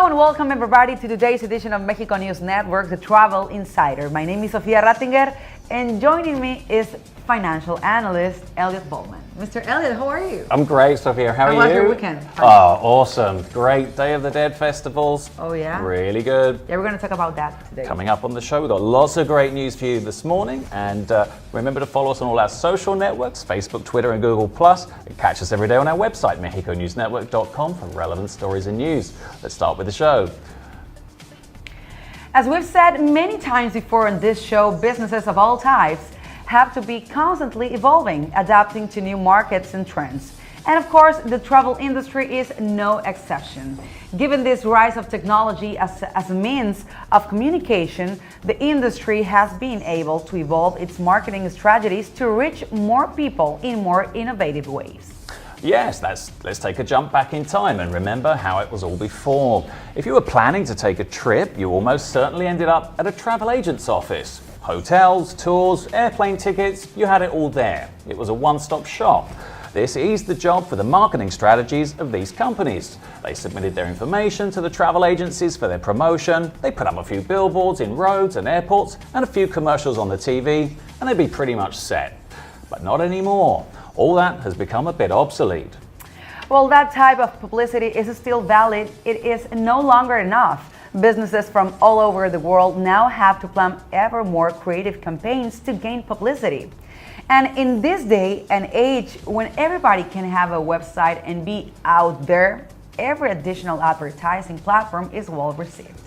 Hello and welcome everybody to today's edition of Mexico News Network, the Travel Insider. My name is Sofia Rattinger and joining me is financial analyst Elliot Bullman. Mr. Elliot, how are you? I'm great, Sofia. How are you? How was your weekend? Oh, awesome. Great Day of the Dead festivals. Oh, yeah? Really good. Yeah, we're going to talk about that today. Coming up on the show, we've got lots of great news for you this morning. And remember to follow us on all our social networks, Facebook, Twitter, and Google+. And catch us every day on our website, mexiconewsnetwork.com, for relevant stories and news. Let's start with the show. As we've said many times before on this show, businesses of all types have to be constantly evolving, adapting to new markets and trends. And of course, the travel industry is no exception. Given this rise of technology as a means of communication, the industry has been able to evolve its marketing strategies to reach more people in more innovative ways. Yes, let's take a jump back in time and remember how it was all before. If you were planning to take a trip, you almost certainly ended up at a travel agent's office. Hotels, tours, airplane tickets, you had it all there. It was a one-stop shop. This eased the job for the marketing strategies of these companies. They submitted their information to the travel agencies for their promotion, they put up a few billboards in roads and airports and a few commercials on the TV, and they'd be pretty much set. But not anymore. All that has become a bit obsolete. Well, that type of publicity is still valid. It is no longer enough. Businesses from all over the world now have to plan ever more creative campaigns to gain publicity. And in this day and age, when everybody can have a website and be out there, every additional advertising platform is well received.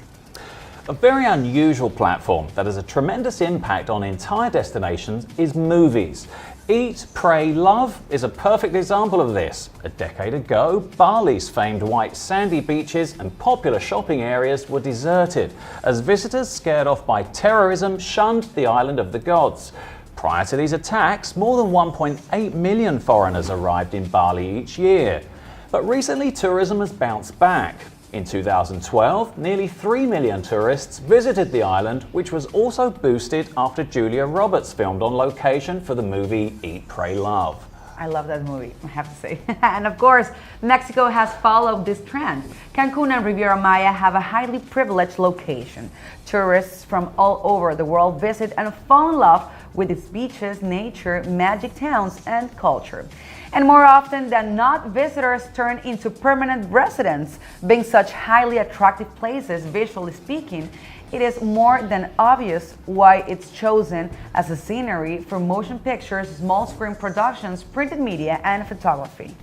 A very unusual platform that has a tremendous impact on entire destinations is movies. Eat, Pray, Love is a perfect example of this. A decade ago, Bali's famed white sandy beaches and popular shopping areas were deserted as visitors scared off by terrorism shunned the island of the gods. Prior to these attacks, more than 1.8 million foreigners arrived in Bali each year. But recently, tourism has bounced back. In 2012, nearly 3 million tourists visited the island, which was also boosted after Julia Roberts filmed on location for the movie Eat, Pray, Love. I love that movie, I have to say. And of course, Mexico has followed this trend. Cancun and Riviera Maya have a highly privileged location. Tourists from all over the world visit and fall in love with its beaches, nature, magic towns, and culture. And more often than not, visitors turn into permanent residents. Being such highly attractive places, visually speaking, it is more than obvious why it's chosen as a scenery for motion pictures, small screen productions, printed media, and photography.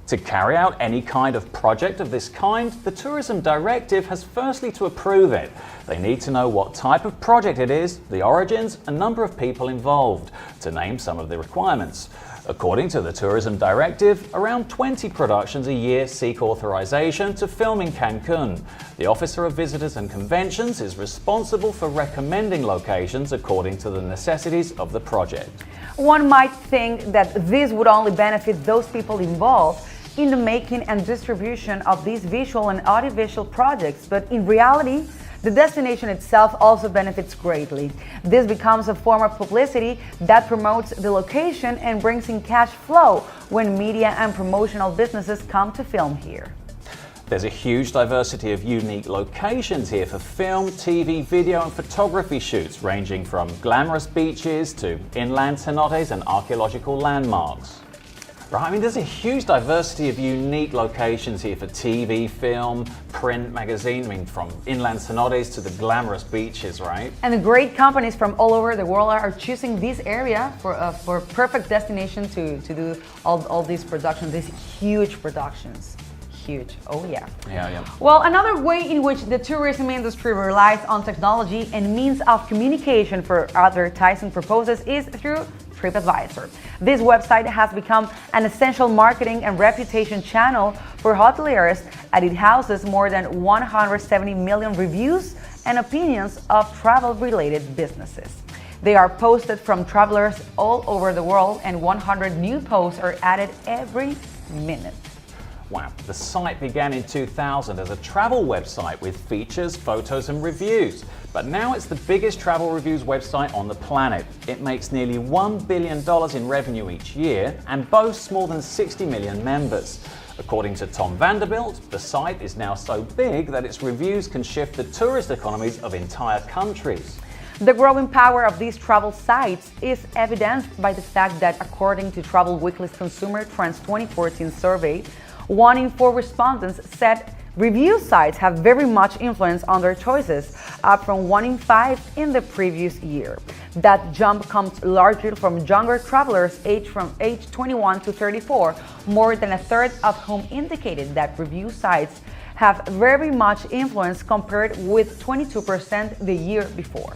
To carry out any kind of project of this kind, the Tourism Directive has firstly to approve it. They need to know what type of project it is, the origins, and number of people involved, to name some of the requirements. According to the Tourism Directive, around 20 productions a year seek authorization to film in Cancun. The Officer of Visitors and Conventions is responsible for recommending locations according to the necessities of the project. One might think that this would only benefit those people involved in the making and distribution of these visual and audiovisual projects, but in reality, the destination itself also benefits greatly. This becomes a form of publicity that promotes the location and brings in cash flow when media and promotional businesses come to film here. There's a huge diversity of unique locations here for film, TV, video and photography shoots, ranging from glamorous beaches to inland cenotes and archaeological landmarks. Right, I mean, there's a huge diversity of unique locations here for TV, film, print, magazine, I mean, from inland cenotes to the glamorous beaches, right? And the great companies from all over the world are choosing this area for perfect destination to do all these productions, these huge productions. Huge. Oh yeah. Yeah. Well, another way in which the tourism industry relies on technology and means of communication for advertising purposes is through TripAdvisor. This website has become an essential marketing and reputation channel for hoteliers, as it houses more than 170 million reviews and opinions of travel-related businesses. They are posted from travelers all over the world, and 100 new posts are added every minute. Wow, the site began in 2000 as a travel website with features, photos and reviews. But now it's the biggest travel reviews website on the planet. It makes nearly $1 billion in revenue each year and boasts more than 60 million members. According to Tom Vanderbilt, the site is now so big that its reviews can shift the tourist economies of entire countries. The growing power of these travel sites is evidenced by the fact that, according to Travel Weekly's Consumer Trends 2014 survey, 1 in 4 respondents said review sites have very much influence on their choices, up from 1 in 5 in the previous year. That jump comes largely from younger travelers aged from age 21 to 34, more than a third of whom indicated that review sites have very much influence compared with 22% the year before.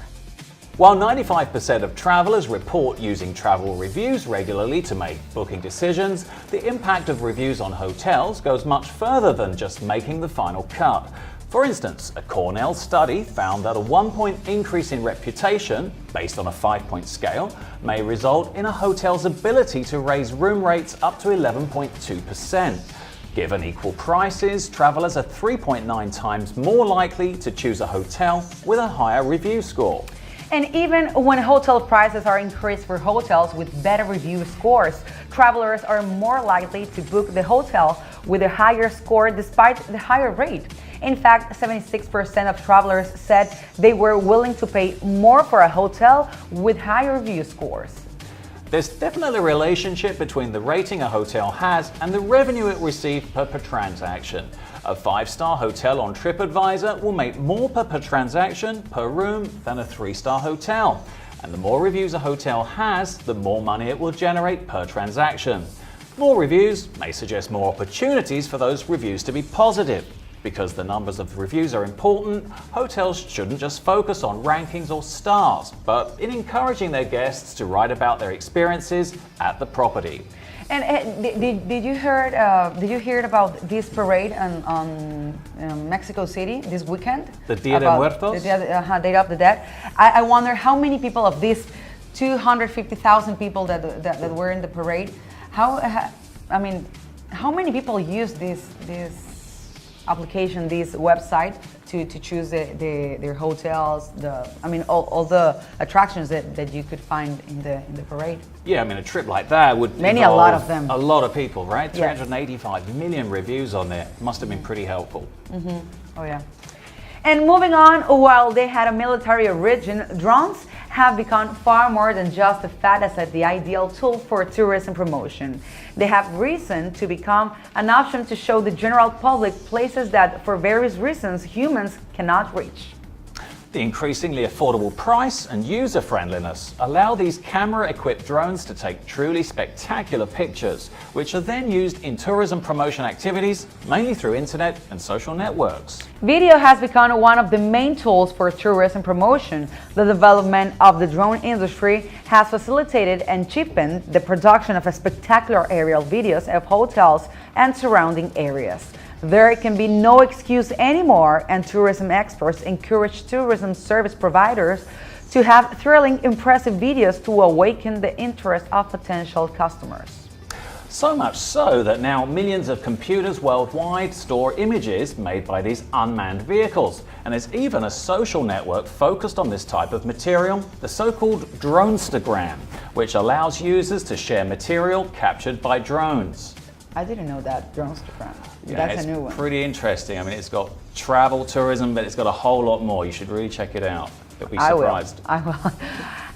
While 95% of travelers report using travel reviews regularly to make booking decisions, the impact of reviews on hotels goes much further than just making the final cut. For instance, a Cornell study found that a 1-point increase in reputation, based on a 5-point scale, may result in a hotel's ability to raise room rates up to 11.2%. Given equal prices, travelers are 3.9 times more likely to choose a hotel with a higher review score. And even when hotel prices are increased for hotels with better review scores, travelers are more likely to book the hotel with a higher score despite the higher rate. In fact, 76% of travelers said they were willing to pay more for a hotel with higher review scores. There's definitely a relationship between the rating a hotel has and the revenue it receives per transaction. A 5-star hotel on TripAdvisor will make more per transaction per room than a 3-star hotel. And the more reviews a hotel has, the more money it will generate per transaction. More reviews may suggest more opportunities for those reviews to be positive. Because the numbers of reviews are important, hotels shouldn't just focus on rankings or stars, but in encouraging their guests to write about their experiences at the property. And did you hear about this parade on Mexico City this weekend? The Dia de Muertos? The Day of the Dead. I wonder how many people of these 250,000 people that were in the parade, how many people use this application, this website to choose their hotels, all the attractions that you could find in the parade. Yeah, a trip like that would a lot of them. A lot of people, right? Yes. 385 million reviews on there. Must have been pretty helpful. Mm-hmm. Oh yeah. And moving on, while they had a military origin, drones have become far more than just a fantasy, the ideal tool for tourism promotion. They have risen to become an option to show the general public places that, for various reasons, humans cannot reach. The increasingly affordable price and user-friendliness allow these camera-equipped drones to take truly spectacular pictures, which are then used in tourism promotion activities, mainly through internet and social networks. Video has become one of the main tools for tourism promotion. The development of the drone industry has facilitated and cheapened the production of spectacular aerial videos of hotels and surrounding areas. There can be no excuse anymore, and tourism experts encourage tourism service providers to have thrilling, impressive videos to awaken the interest of potential customers. So much so that now millions of computers worldwide store images made by these unmanned vehicles. And there's even a social network focused on this type of material, the so-called Dronestagram, which allows users to share material captured by drones. I didn't know that, Dronestagram. Yeah, That's a new one. It's pretty interesting. It's got travel, tourism, but it's got a whole lot more. You should really check it out. You'll be surprised. I will.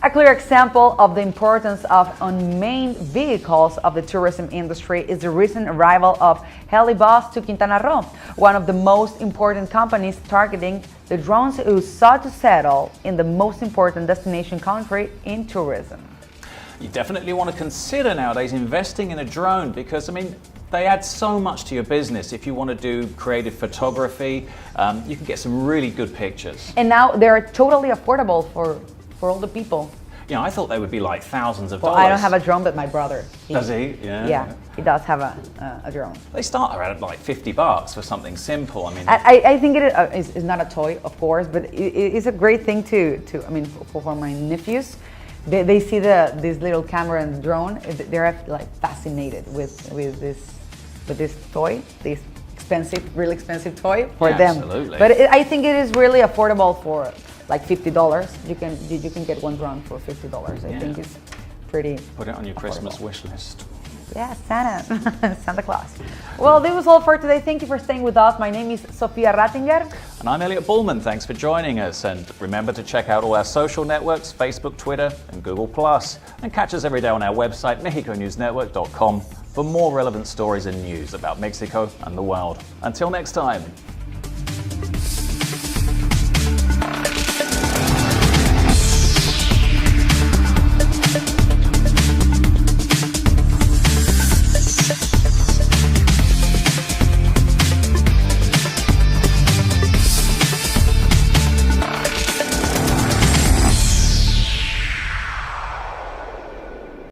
A clear example of the importance of unmanned vehicles of the tourism industry is the recent arrival of Helibus to Quintana Roo, one of the most important companies targeting the drones who sought to settle in the most important destination country in tourism. You definitely want to consider nowadays investing in a drone because, they add so much to your business. If you want to do creative photography, you can get some really good pictures. And now they're totally affordable for all the people. I thought they would be like thousands of dollars. Well, I don't have a drone, but my brother. Does he? Yeah. Yeah, he does have a drone. They start around like $50 for something simple. I think it is not a toy, of course, but it's a great thing for my nephews. They see this little camera and drone. They're like fascinated with this toy, this really expensive toy for them. Absolutely. But I think it is really affordable for like $50. You can get one drone for $50. I think it's pretty. Put it on your affordable. Christmas wish list. Yeah, Santa. Santa Claus. Well, that was all for today. Thank you for staying with us. My name is Sofia Rattinger. And I'm Elliot Bullman. Thanks for joining us. And remember to check out all our social networks, Facebook, Twitter, and Google+. And catch us every day on our website, mexiconewsnetwork.com, for more relevant stories and news about Mexico and the world. Until next time.